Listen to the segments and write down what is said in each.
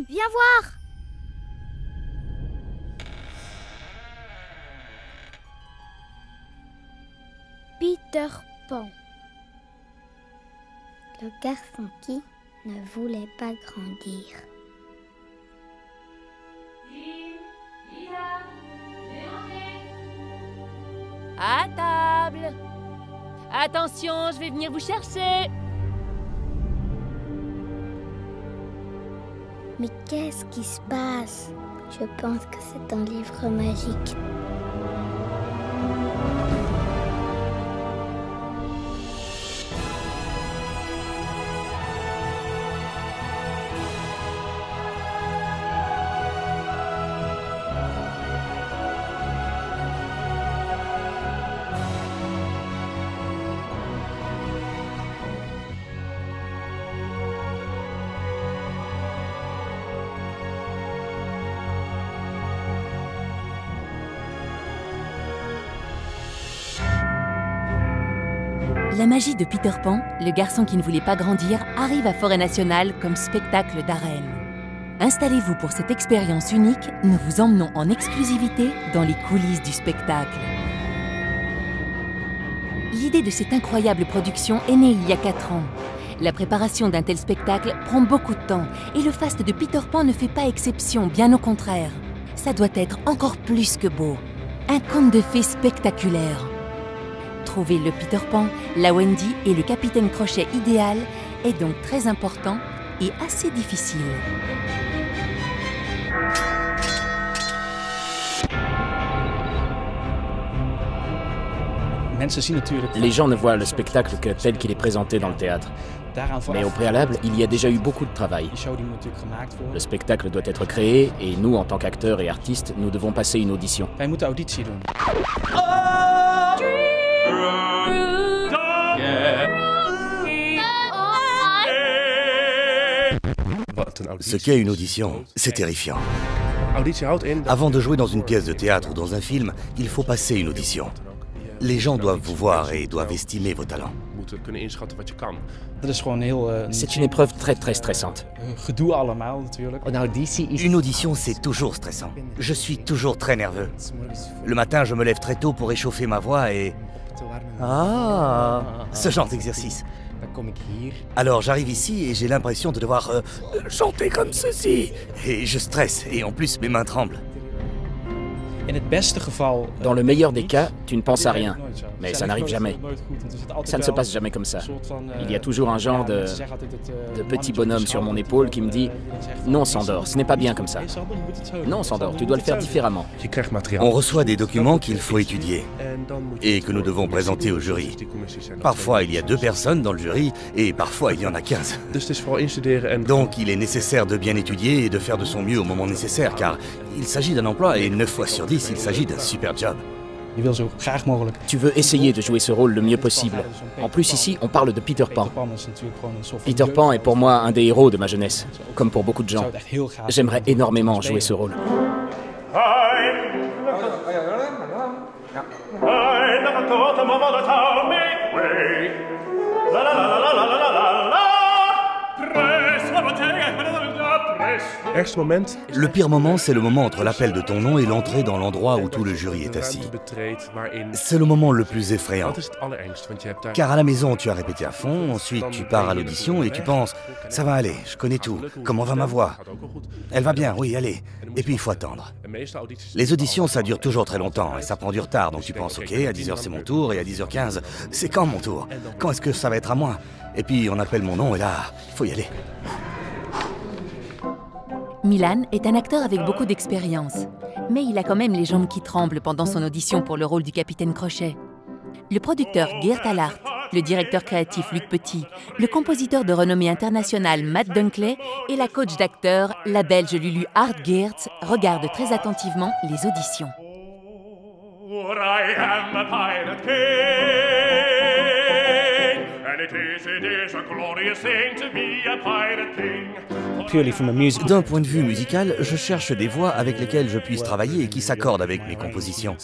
Viens voir. Peter Pan. Le garçon qui ne voulait pas grandir. À table! Attention, je vais venir vous chercher! Mais qu'est-ce qui se passe? Je pense que c'est un livre magique. La magie de Peter Pan, le garçon qui ne voulait pas grandir, arrive à Forêt Nationale comme spectacle d'arène. Installez-vous pour cette expérience unique, nous vous emmenons en exclusivité dans les coulisses du spectacle. L'idée de cette incroyable production est née il y a 4 ans. La préparation d'un tel spectacle prend beaucoup de temps et le faste de Peter Pan ne fait pas exception, bien au contraire. Ça doit être encore plus que beau. Un conte de fées spectaculaire. Trouver le Peter Pan, la Wendy et le capitaine Crochet idéal est donc très important et assez difficile. Les gens ne voient le spectacle que tel qu'il est présenté dans le théâtre. Mais au préalable, il y a déjà eu beaucoup de travail. Le spectacle doit être créé et nous, en tant qu'acteurs et artistes, nous devons passer une audition. Ce qu'est une audition, c'est terrifiant. Avant de jouer dans une pièce de théâtre ou dans un film, il faut passer une audition. Les gens doivent vous voir et doivent estimer vos talents. C'est une épreuve très stressante. Une audition, c'est toujours stressant. Je suis toujours très nerveux. Le matin, je me lève très tôt pour échauffer ma voix et... ce genre d'exercice. Alors j'arrive ici et j'ai l'impression de devoir chanter comme ceci. Et je stresse et en plus mes mains tremblent. Dans le meilleur des cas, tu ne penses à rien. Mais ça n'arrive jamais. Ça ne se passe jamais comme ça. Il y a toujours un genre de petit bonhomme sur mon épaule qui me dit « Non, Sandor, ce n'est pas bien comme ça. Non, Sandor, tu dois le faire différemment. » On reçoit des documents qu'il faut étudier et que nous devons présenter au jury. Parfois, il y a 2 personnes dans le jury et parfois, il y en a 15. Donc, il est nécessaire de bien étudier et de faire de son mieux au moment nécessaire car il s'agit d'un emploi et 9 fois sur 10, il s'agit d'un super job. Tu veux essayer de jouer ce rôle le mieux possible. En plus, ici, on parle de Peter Pan. Peter Pan est pour moi un des héros de ma jeunesse, comme pour beaucoup de gens. J'aimerais énormément jouer ce rôle. Le pire moment, c'est le moment entre l'appel de ton nom et l'entrée dans l'endroit où tout le jury est assis. C'est le moment le plus effrayant. Car à la maison, tu as répété à fond, ensuite tu pars à l'audition et tu penses « Ça va aller, je connais tout, comment va ma voix? Elle va bien, oui, allez. » Et puis il faut attendre. Les auditions, ça dure toujours très longtemps et ça prend du retard, donc tu penses « Ok, à 10h c'est mon tour et à 10h15, c'est quand mon tour? Quand est-ce que ça va être à moi ?» Et puis on appelle mon nom et là, il faut y aller. Milan est un acteur avec beaucoup d'expérience, mais il a quand même les jambes qui tremblent pendant son audition pour le rôle du capitaine Crochet. Le producteur Geert Allard, le directeur créatif Luc Petit, le compositeur de renommée internationale Matt Dunkley et la coach d'acteurs, la belge Lulu Hart-Geerts, regardent très attentivement les auditions. D'un point de vue musical, je cherche des voix avec lesquelles je puisse travailler et qui s'accordent avec mes compositions.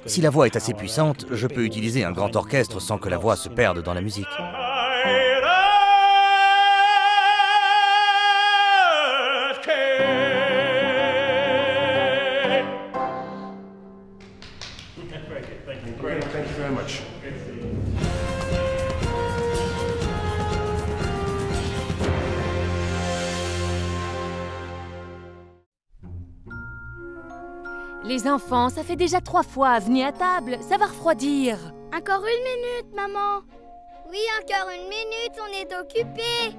Si la voix est assez puissante, je peux utiliser un grand orchestre sans que la voix se perde dans la musique. Les enfants, ça fait déjà 3 fois, venez à table, ça va refroidir. Encore 1 minute, maman. Oui, encore 1 minute, on est occupés.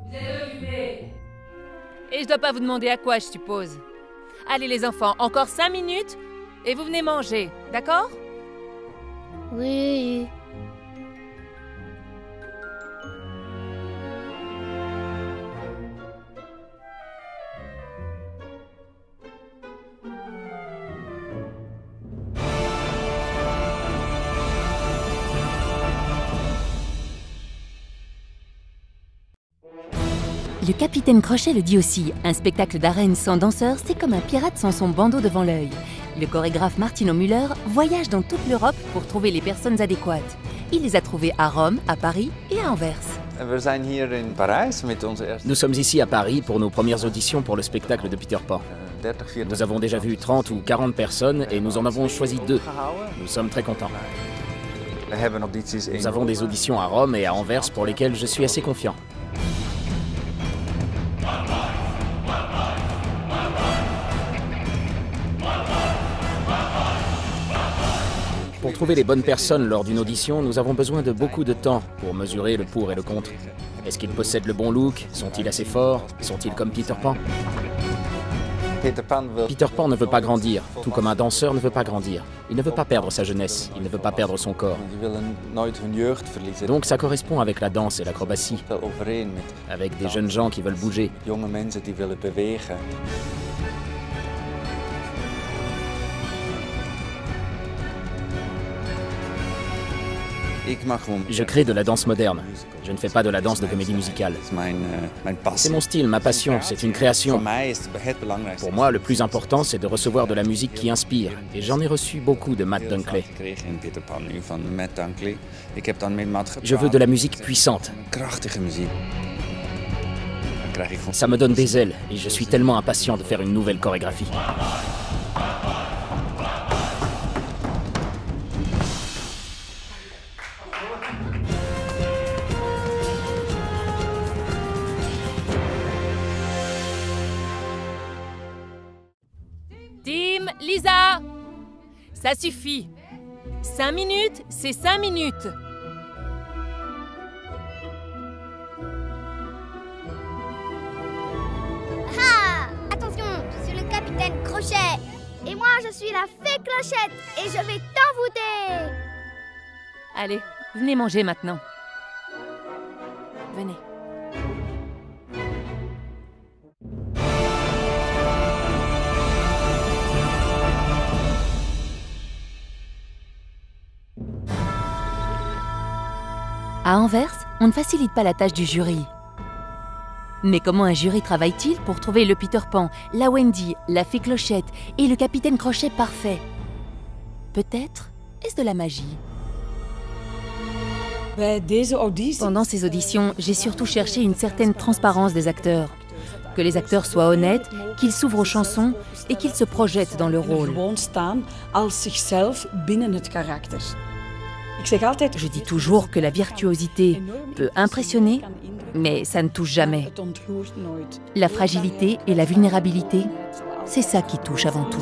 Vous êtes occupés. Et je dois pas vous demander à quoi, je suppose. Allez les enfants, encore 5 minutes et vous venez manger, d'accord? Oui. Le capitaine Crochet le dit aussi, un spectacle d'arène sans danseurs, c'est comme un pirate sans son bandeau devant l'œil. Le chorégraphe Martino Müller voyage dans toute l'Europe pour trouver les personnes adéquates. Il les a trouvées à Rome, à Paris et à Anvers. Nous sommes ici à Paris pour nos premières auditions pour le spectacle de Peter Pan. Nous avons déjà vu 30 ou 40 personnes et nous en avons choisi 2. Nous sommes très contents. Nous avons des auditions à Rome et à Anvers pour lesquelles je suis assez confiant. Pour trouver les bonnes personnes lors d'une audition, nous avons besoin de beaucoup de temps pour mesurer le pour et le contre. Est-ce qu'ils possèdent le bon look? Sont-ils assez forts? Sont-ils comme Peter Pan? Peter Pan ne veut pas grandir, tout comme un danseur ne veut pas grandir. Il ne veut pas perdre sa jeunesse, il ne veut pas perdre son corps. Donc ça correspond avec la danse et l'acrobatie, avec des jeunes gens qui veulent bouger. Je crée de la danse moderne. Je ne fais pas de la danse de comédie musicale. C'est mon style, ma passion, c'est une création. Pour moi, le plus important, c'est de recevoir de la musique qui inspire. Et j'en ai reçu beaucoup de Matt Dunkley. Je veux de la musique puissante. Ça me donne des ailes et je suis tellement impatient de faire une nouvelle chorégraphie. Tim, Lisa, ça suffit. 5 minutes, c'est 5 minutes. Ah! Attention, je suis le capitaine Crochet. Et moi, je suis la fée Clochette et je vais t'envoûter. Allez, venez manger maintenant. Venez. À Anvers, on ne facilite pas la tâche du jury. Mais comment un jury travaille-t-il pour trouver le Peter Pan, la Wendy, la fée Clochette et le capitaine Crochet parfait? Peut-être est-ce de la magie? Pendant ces auditions, j'ai surtout cherché une certaine transparence des acteurs. Que les acteurs soient honnêtes, qu'ils s'ouvrent aux chansons et qu'ils se projettent dans le rôle. Je dis toujours que la virtuosité peut impressionner, mais ça ne touche jamais. La fragilité et la vulnérabilité, c'est ça qui touche avant tout.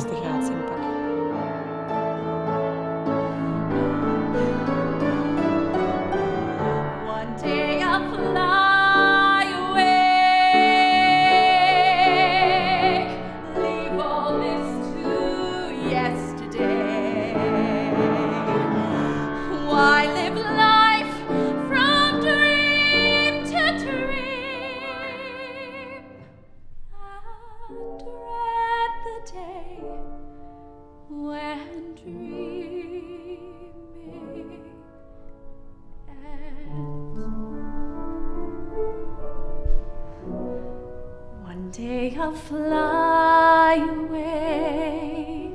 I'll fly away,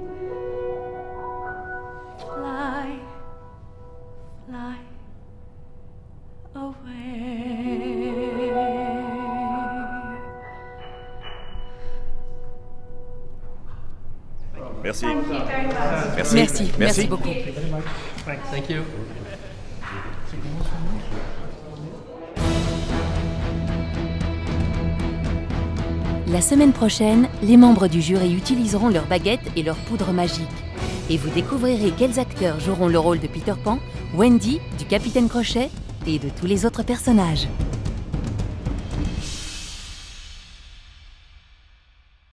fly, fly away. Merci. Merci beaucoup. Thank you. La semaine prochaine, les membres du jury utiliseront leurs baguettes et leur poudre magique. Et vous découvrirez quels acteurs joueront le rôle de Peter Pan, Wendy, du Capitaine Crochet et de tous les autres personnages.